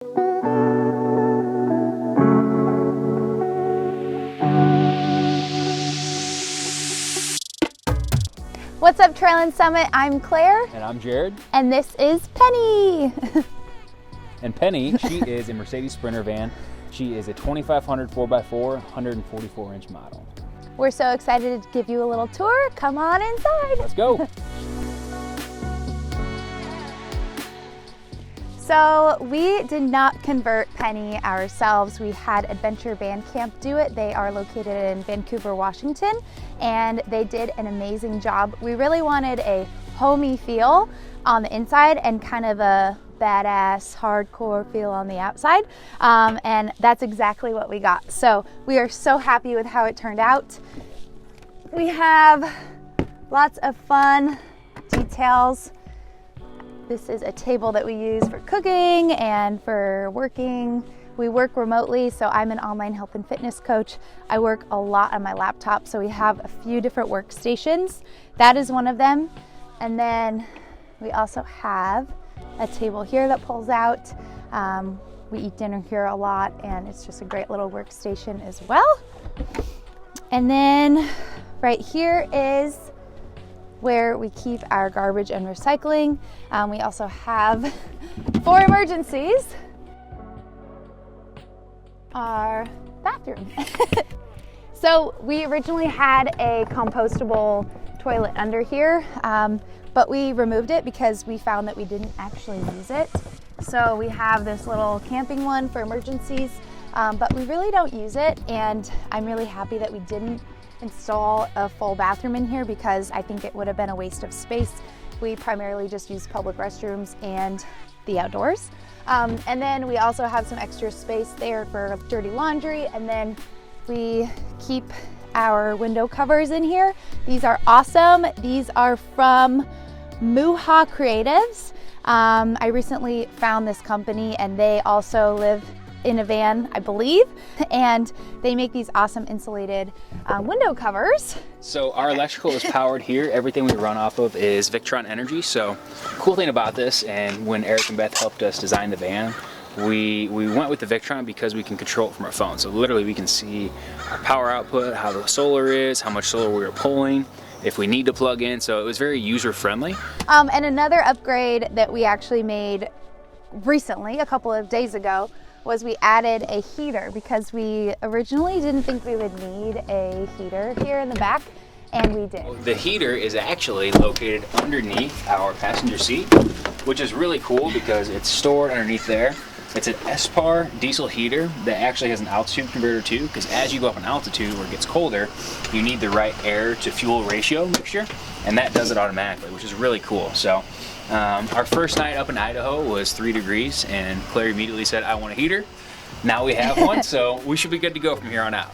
What's up, Trail and Summit? I'm Claire. And I'm Jared. And this is Penny. And Penny, she is a Mercedes Sprinter van. She is a 2500 4x4, 144-inch model. We're so excited to give you a little tour. Come on inside. Let's go. So we did not convert Penny ourselves. We had Adventure Van Camp do it. They are located in Vancouver, Washington, and they did an amazing job. We really wanted a homey feel on the inside and kind of a badass, hardcore feel on the outside, and that's exactly what we got. So we are so happy with how it turned out. We have lots of fun details. This is a table that we use for cooking and for working. We work remotely, so I'm an online health and fitness coach. I work a lot on my laptop, so we have a few different workstations. That is one of them. And then we also have a table here that pulls out. We eat dinner here a lot, and it's just a great little workstation as well. And then right here is where we keep our garbage and recycling. We also have, for emergencies, our bathroom. So we originally had a compostable toilet under here, but we removed it because we found that we didn't actually use it. So we have this little camping one for emergencies, but we really don't use it, and I'm really happy that we didn't install a full bathroom in here because I think it would have been a waste of space. We primarily just use public restrooms and the outdoors. And then we also have some extra space there for dirty laundry, and then we keep our window covers in here. These are awesome. These are from Muha Creatives. I recently found this company, and they also live in a van, I believe, and they make these awesome insulated window covers. So our electrical is powered here. Everything we run off of is Victron Energy. So cool thing about this, and when Eric and Beth helped us design the van, we went with the Victron because we can control it from our phone. So literally we can see our power output, how the solar is, how much solar we are pulling, if we need to plug in. So it was very user friendly. And another upgrade that we actually made recently, a couple of days ago, was we added a heater because we originally didn't think we would need a heater here in the back, and we did. The heater is actually located underneath our passenger seat, which is really cool because it's stored underneath there. It's an SPAR diesel heater that actually has an altitude converter too, because as you go up in altitude where it gets colder, you need the right air to fuel ratio mixture, and that does it automatically, which is really cool. So our first night up in Idaho was 3 degrees, and Claire immediately said, I want a heater. Now we have one, so we should be good to go from here on out.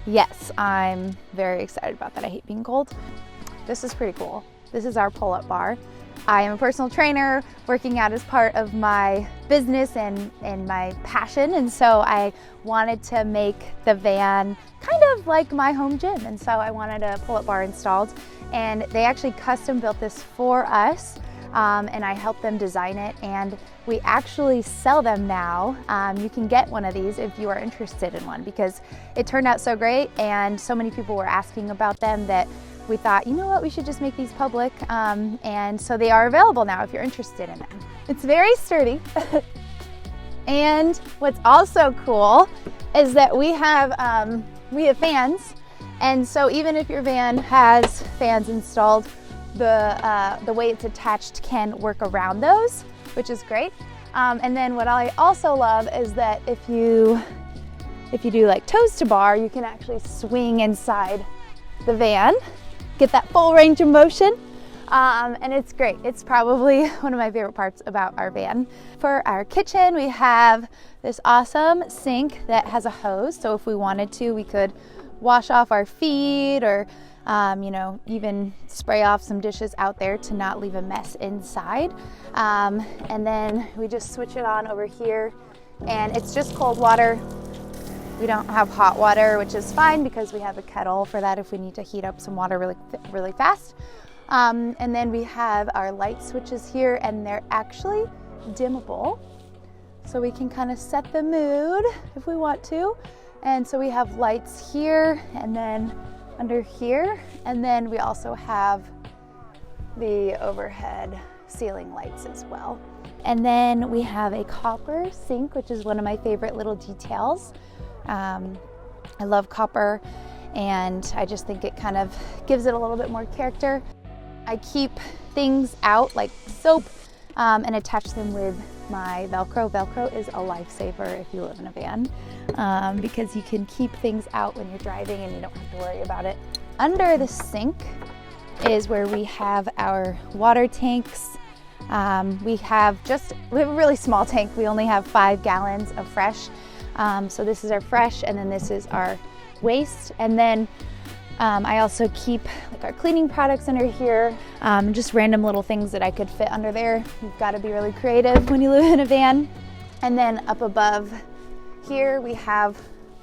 Yes, I'm very excited about that. I hate being cold. This is pretty cool. This is our pull-up bar. I am a personal trainer working out as part of my business and my passion, and so I wanted to make the van kind of like my home gym, and so I wanted a pull-up bar installed, and they actually custom built this for us. And I helped them design it, and we actually sell them now. You can get one of these if you are interested in one, because it turned out so great and so many people were asking about them that we thought, you know what, we should just make these public, and so they are available now if you're interested in them. It's very sturdy. And what's also cool is that we have fans, and so even if your van has fans installed, the way it's attached can work around those, which is great. And then what I also love is that if you do like toes to bar, you can actually swing inside the van, get that full range of motion, and it's great. It's probably one of my favorite parts about our van. For our kitchen, we have this awesome sink that has a hose, so if we wanted to, we could wash off our feet or even spray off some dishes out there to not leave a mess inside. And then we just switch it on over here, and it's just cold water. We don't have hot water, which is fine because we have a kettle for that if we need to heat up some water really fast. And then we have our light switches here, and they're actually dimmable. so we can kind of set the mood if we want to. And so we have lights here and then under here, and then we also have the overhead ceiling lights as well. And then we have a copper sink, which is one of my favorite little details. I love copper, and I just think it kind of gives it a little bit more character. I keep things out like soap and attach them with my Velcro. Velcro is a lifesaver if you live in a van because you can keep things out when you're driving and you don't have to worry about it. Under the sink is where we have our water tanks. We have a really small tank. We only have 5 gallons of fresh. So this is our fresh, and then this is our waste. And then I also keep like our cleaning products under here, just random little things that I could fit under there. You've got to be really creative when you live in a van. And then up above here, we have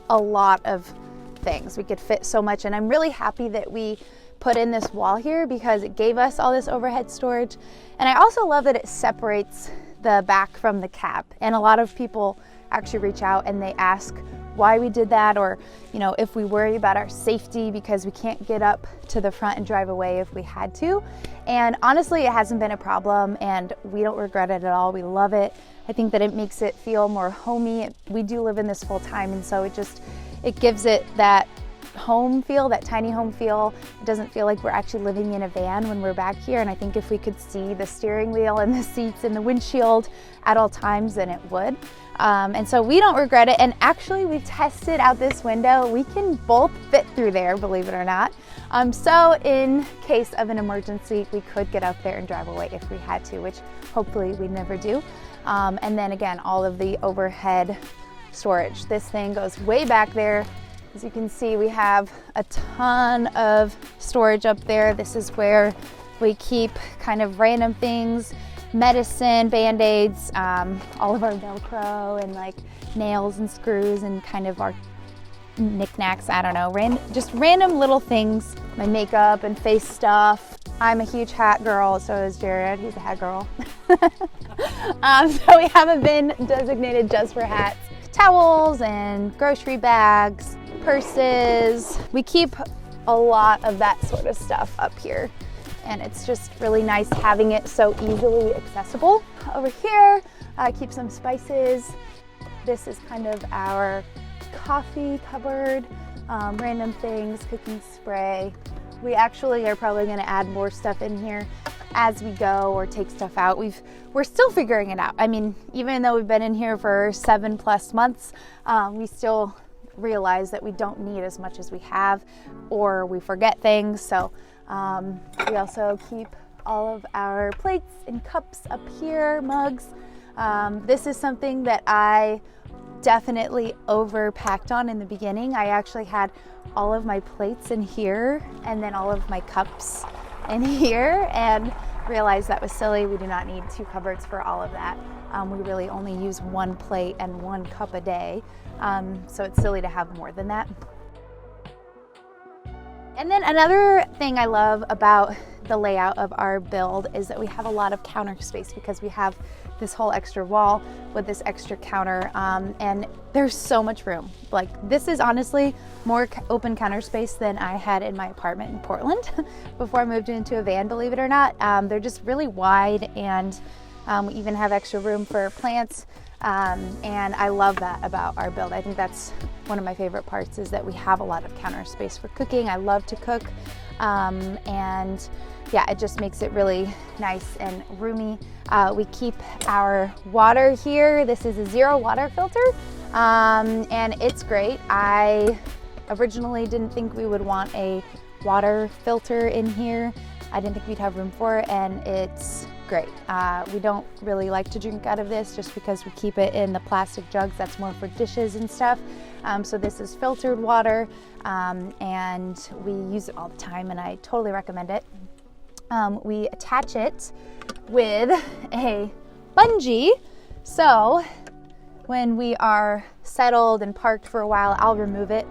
a lot of things. We could fit so much, and I'm really happy that we put in this wall here because it gave us all this overhead storage. And I also love that it separates the back from the cab. And a lot of people actually reach out and they ask why we did that, or if we worry about our safety because we can't get up to the front and drive away if we had to. And honestly, it hasn't been a problem, and we don't regret it at all. We love it. I think that it makes it feel more homey. We do live in this full time, and so it gives it that home feel, that tiny home feel. It doesn't feel like we're actually living in a van when we're back here. And I think if we could see the steering wheel and the seats and the windshield at all times, then it would. And so we don't regret it. And actually, we tested out this window. We can both fit through there, believe it or not. So in case of an emergency, we could get up there and drive away if we had to, which hopefully we never do. And then again, all of the overhead storage. This thing goes way back there. As you can see, we have a ton of storage up there. This is where we keep kind of random things, medicine, Band-Aids, all of our Velcro and like nails and screws and kind of our knickknacks, I don't know, just random little things, my makeup and face stuff. I'm a huge hat girl, so is Jared, he's a hat girl. So we have a bin designated just for hats. Towels and grocery bags, purses. We keep a lot of that sort of stuff up here, and it's just really nice having it so easily accessible. Over here, I keep some spices. This is kind of our coffee cupboard, random things, cooking spray. We actually are probably going to add more stuff in here as we go or take stuff out. We're still figuring it out. I mean, even though we've been in here for 7+ months, we still realize that we don't need as much as we have, or we forget things. So we also keep all of our plates and cups up here, mugs. This is something that I definitely overpacked on in the beginning. I actually had all of my plates in here and then all of my cups in here, and realized that was silly. We do not need 2 cupboards for all of that. We really only use 1 plate and 1 cup a day, so it's silly to have more than that. And then another thing I love about the layout of our build is that we have a lot of counter space because we have this whole extra wall with this extra counter, and there's so much room. Like, this is honestly more open counter space than I had in my apartment in Portland before I moved into a van, believe it or not. They're just really wide, and we even have extra room for plants, and I love that about our build. I think that's one of my favorite parts, is that we have a lot of counter space for cooking. I love to cook, and yeah, it just makes it really nice and roomy. We keep our water here. This is a 0 water filter, and it's great. I originally didn't think we would want a water filter in here. I didn't think we'd have room for it, and it's great. We don't really like to drink out of this just because we keep it in the plastic jugs. That's more for dishes and stuff. So this is filtered water, and we use it all the time, and I totally recommend it. We attach it with a bungee, so when we are settled and parked for a while, I'll remove it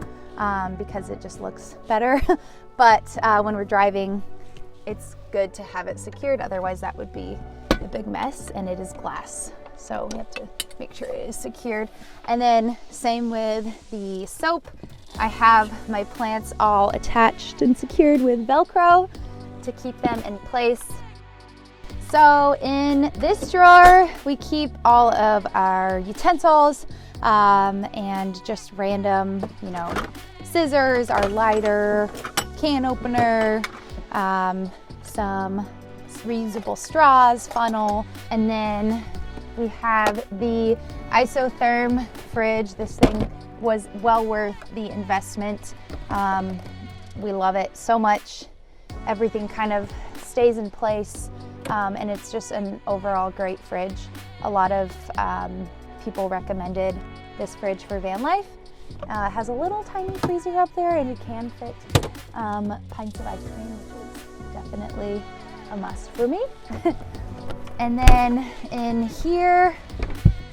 because it just looks better. But when we're driving, it's good to have it secured, otherwise that would be a big mess, and it is glass. so we have to make sure it is secured. And then same with the soap. I have my plants all attached and secured with Velcro to keep them in place. So in this drawer, we keep all of our utensils and just random, you know, scissors, our lighter, can opener, some reusable straws, funnel, and then we have the isotherm fridge. This thing was well worth the investment. We love it so much. Everything kind of stays in place, and it's just an overall great fridge. A lot of people recommended this fridge for van life. It has a little tiny freezer up there, and you can fit pints of ice cream, which is definitely a must for me. And then in here,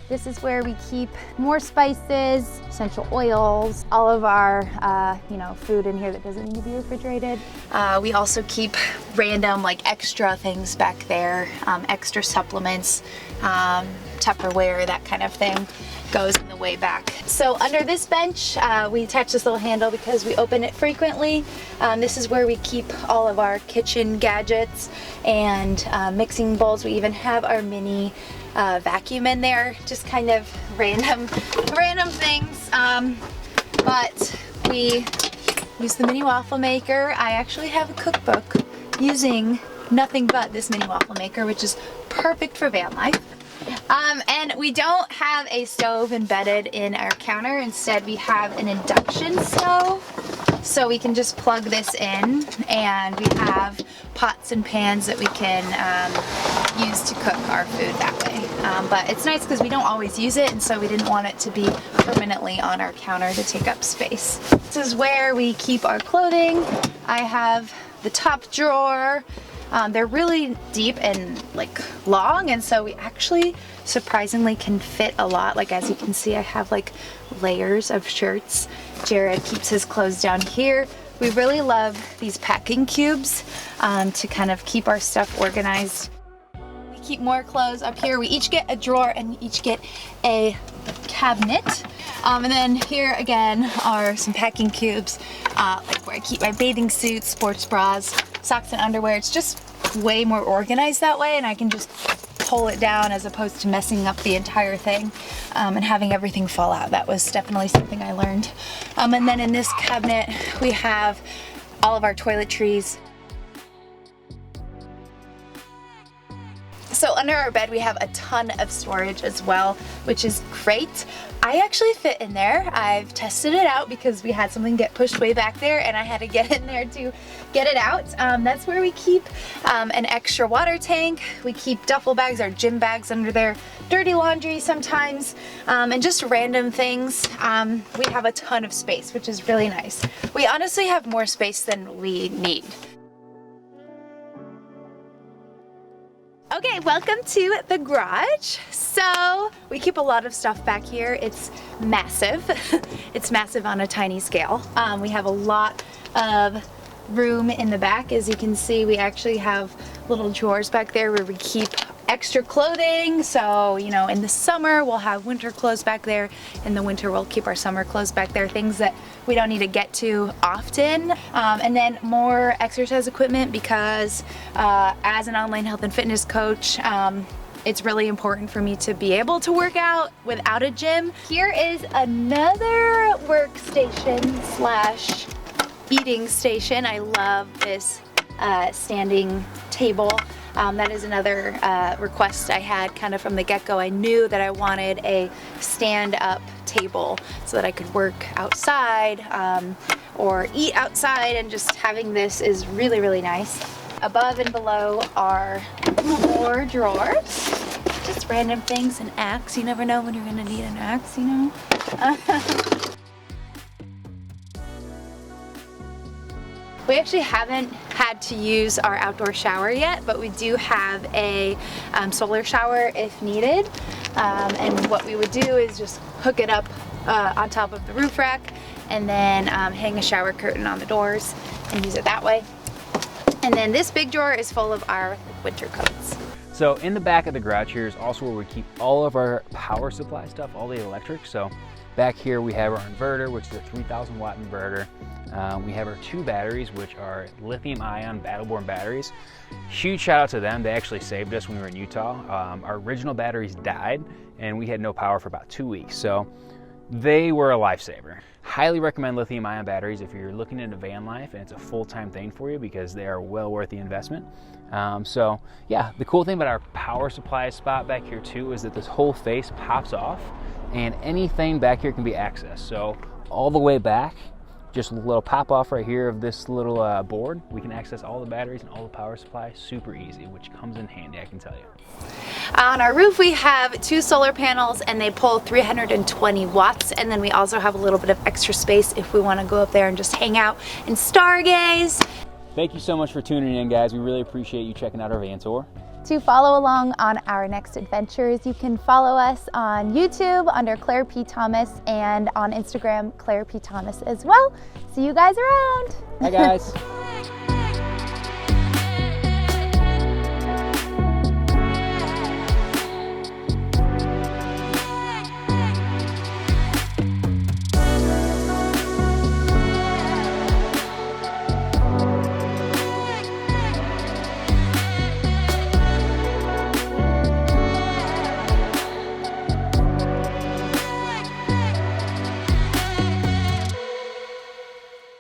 this is where we keep more spices, essential oils, all of our you know, food in here that doesn't need to be refrigerated. We also keep random like extra things back there, extra supplements, Tupperware, that kind of thing goes in the way back. So under this bench, we attach this little handle because we open it frequently. This is where we keep all of our kitchen gadgets and mixing bowls. We even have our mini vacuum in there, just kind of random things. But we use the mini waffle maker. I actually have a cookbook using nothing but this mini waffle maker, which is perfect for van life. And we don't have a stove embedded in our counter. Instead, we have an induction stove. So we can just plug this in, and we have pots and pans that we can use to cook our food that way. But it's nice because we don't always use it, and so we didn't want it to be permanently on our counter to take up space. This is where we keep our clothing. I have the top drawer. They're really deep and like long, and so we actually surprisingly can fit a lot. Like as you can see, I have like layers of shirts. Jared keeps his clothes down here. We really love these packing cubes to kind of keep our stuff organized. We keep more clothes up here. We each get a drawer and we each get a cabinet. And then here again are some packing cubes, like where I keep my bathing suits, sports bras, socks and underwear. It's just way more organized that way, and I can just pull it down as opposed to messing up the entire thing and having everything fall out. That was definitely something I learned. And then in this cabinet we have all of our toiletries. So under our bed we have a ton of storage as well, which is great. I actually fit in there. I've tested it out because we had something get pushed way back there and I had to get in there to get it out. That's where we keep an extra water tank. We keep duffel bags, our gym bags under there, dirty laundry sometimes, and just random things. We have a ton of space, which is really nice. We honestly have more space than we need. Okay, welcome to the garage. So we keep a lot of stuff back here. It's massive. It's massive on a tiny scale. We have a lot of room in the back. As you can see, we actually have little drawers back there where we keep extra clothing. So, you know, in the summer we'll have winter clothes back there. In the winter we'll keep our summer clothes back there, things that we don't need to get to often. And then more exercise equipment because as an online health and fitness coach, it's really important for me to be able to work out without a gym. Here is another workstation slash eating station. I love this standing table. That is another request I had kind of from the get-go. I knew that I wanted a stand-up table so that I could work outside or eat outside, and just having this is really, really nice. Above and below are more drawers. Just random things, an axe. You never know when you're gonna need an axe, you know? We actually haven't had to use our outdoor shower yet, but we do have a solar shower if needed. And what we would do is just hook it up on top of the roof rack and then hang a shower curtain on the doors and use it that way. And then this big drawer is full of our winter coats. So in the back of the garage here is also where we keep all of our power supply stuff, all the electric. So back here we have our inverter, which is a 3,000 watt inverter. We have our 2 batteries, which are lithium ion battle-born batteries. Huge shout out to them. They actually saved us when we were in Utah. Our original batteries died and we had no power for about 2 weeks. So they were a lifesaver. Highly recommend lithium ion batteries if you're looking into van life and it's a full-time thing for you, because they are well worth the investment. So yeah, the cool thing about our power supply spot back here too is that this whole face pops off and anything back here can be accessed. So all the way back, just a little pop off right here of this little board, we can access all the batteries and all the power supply super easy, which comes in handy, I can tell you. On our roof we have 2 solar panels and they pull 320 watts, and then we also have a little bit of extra space if we want to go up there and just hang out and stargaze. Thank you so much for tuning in, guys. We really appreciate you checking out our van tour. To follow along on our next adventures, you can follow us on YouTube under Claire P. Thomas and on Instagram, Claire P. Thomas as well. See you guys around. Bye, guys.